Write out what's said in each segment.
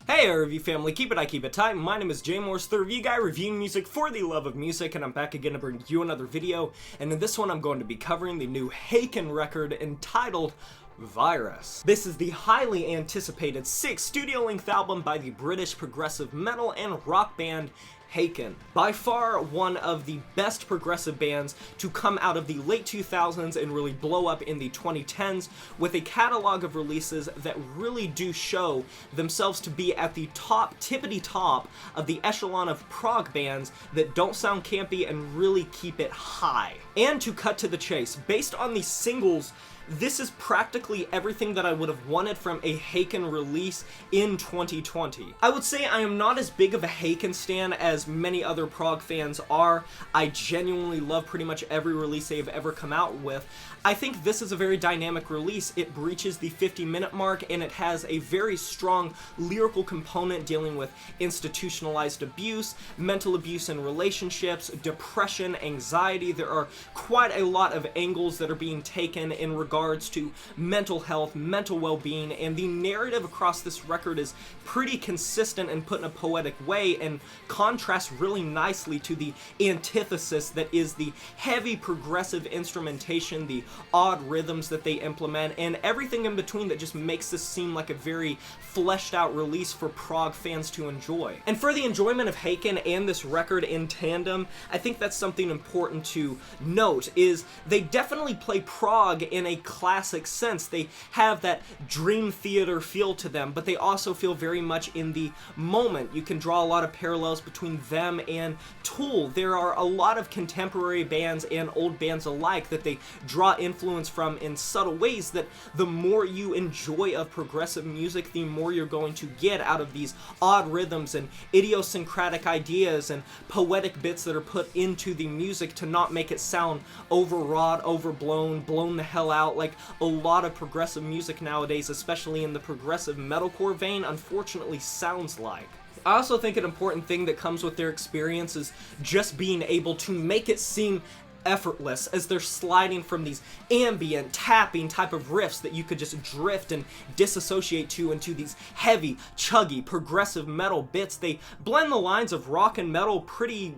Hey review family, keep it tight. My name is Jay Morse, the review guy reviewing music for the love of music, and I'm back again to bring you another video. And in this one I'm going to be covering the new Haken record entitled Virus. This is the highly anticipated 6th studio-length album by the British progressive metal and rock band Haken. By far one of the best progressive bands to come out of the late 2000s and really blow up in the 2010s, with a catalog of releases that really do show themselves to be at the tippity top of the echelon of prog bands that don't sound campy and really keep it high. And to cut to the chase, based on the singles, this is practically everything that I would have wanted from a Haken release in 2020. I would say I am not as big of a Haken stan as many other prog fans are. I genuinely love pretty much every release they have ever come out with. I think this is a very dynamic release. It breaches the 50-minute mark and it has a very strong lyrical component dealing with institutionalized abuse, mental abuse in relationships, depression, anxiety. There are quite a lot of angles that are being taken in regards to mental health, mental well-being, and the narrative across this record is pretty consistent and put in a poetic way and contrasts really nicely to the antithesis that is the heavy progressive instrumentation, the odd rhythms that they implement, and everything in between that just makes this seem like a very fleshed out release for prog fans to enjoy. And for the enjoyment of Haken and this record in tandem, I think that's something important to note, is they definitely play prog in a classic sense. They have that dream theater feel to them, but they also feel very much in the moment. You can draw a lot of parallels between them and Tool. There are a lot of contemporary bands and old bands alike that they draw influence from in subtle ways that the more you enjoy of progressive music, the more you're going to get out of these odd rhythms and idiosyncratic ideas and poetic bits that are put into the music to not make it sound overwrought, overblown, blown the hell out like a lot of progressive music nowadays, especially in the progressive metalcore vein, unfortunately sounds like. I also think an important thing that comes with their experience is just being able to make it seem effortless as they're sliding from these ambient tapping type of riffs that you could just drift and disassociate to into these heavy, chuggy, progressive metal bits. They blend the lines of rock and metal pretty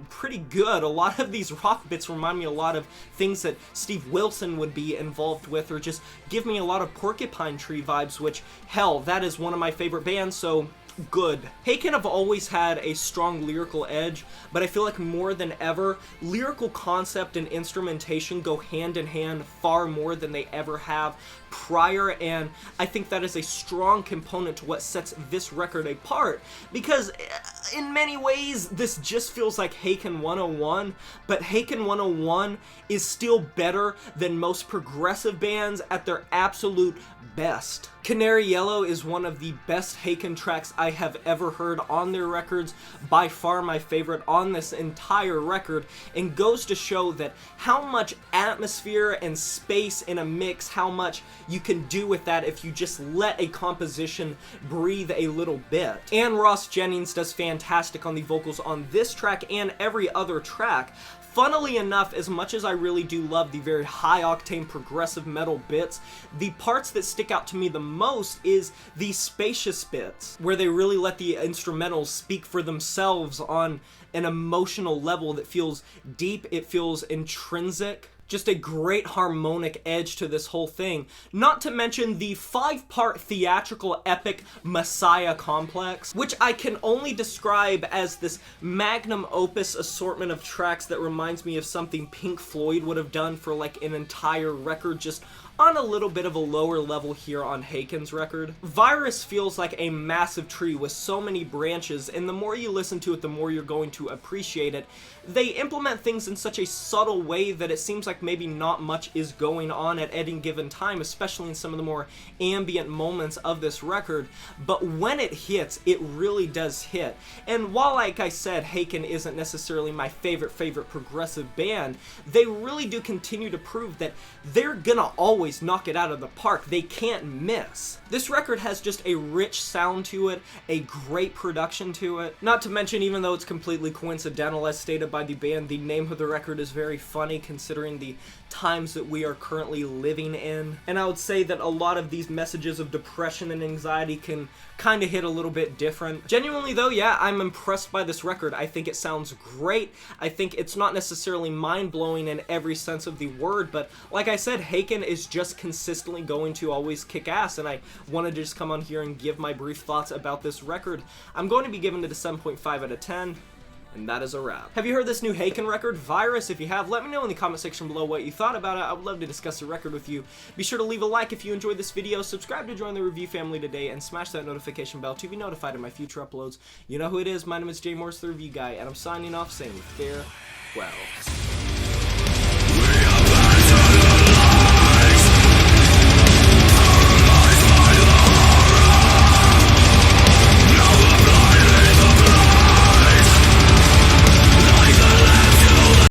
good. A lot of these rock bits remind me a lot of things that Steve Wilson would be involved with, or just give me a lot of Porcupine Tree vibes, which, hell, that is one of my favorite bands, so good. Haken have always had a strong lyrical edge, but I feel like more than ever, lyrical concept and instrumentation go hand in hand far more than they ever have prior, and I think that is a strong component to what sets this record apart, because in many ways this just feels like Haken 101, but Haken 101 is still better than most progressive bands at their absolute best. Canary Yellow is one of the best Haken tracks I have ever heard on their records, by far my favorite on this entire record, and goes to show that how much atmosphere and space in a mix, how much you can do with that if you just let a composition breathe a little bit. And Ross Jennings does fantastic on the vocals on this track and every other track. Funnily enough, as much as I really do love the very high-octane progressive metal bits, the parts that stick out to me the most is the spacious bits, where they really let the instrumentals speak for themselves on an emotional level that feels deep, it feels intrinsic. Just a great harmonic edge to this whole thing. Not to mention the 5-part theatrical epic Messiah complex, which I can only describe as this magnum opus assortment of tracks that reminds me of something Pink Floyd would have done for like an entire record, just on a little bit of a lower level here on Haken's record. Virus feels like a massive tree with so many branches, and the more you listen to it, the more you're going to appreciate it. They implement things in such a subtle way that it seems like maybe not much is going on at any given time, especially in some of the more ambient moments of this record, but when it hits, it really does hit. And while, like I said, Haken isn't necessarily my favorite progressive band, they really do continue to prove that they're gonna always always knock it out of the park. They can't miss. This record has just a rich sound to it, a great production to it. Not to mention, even though it's completely coincidental as stated by the band, the name of the record is very funny considering the times that we are currently living in. And I would say that a lot of these messages of depression and anxiety can kind of hit a little bit different. Genuinely though, yeah, I'm impressed by this record. I think it sounds great. I think it's not necessarily mind-blowing in every sense of the word, but like I said, Haken is just consistently going to always kick ass, and I wanted to just come on here and give my brief thoughts about this record. I'm going to be giving it a 7.5 out of 10. And that is a wrap. Have you heard this new Haken record, Virus? If you have, let me know in the comment section below what you thought about it. I would love to discuss the record with you. Be sure to leave a like if you enjoyed this video, subscribe to join the review family today, and smash that notification bell to be notified of my future uploads. You know who it is, my name is Jay Morris, the Review Guy, and I'm signing off saying farewell.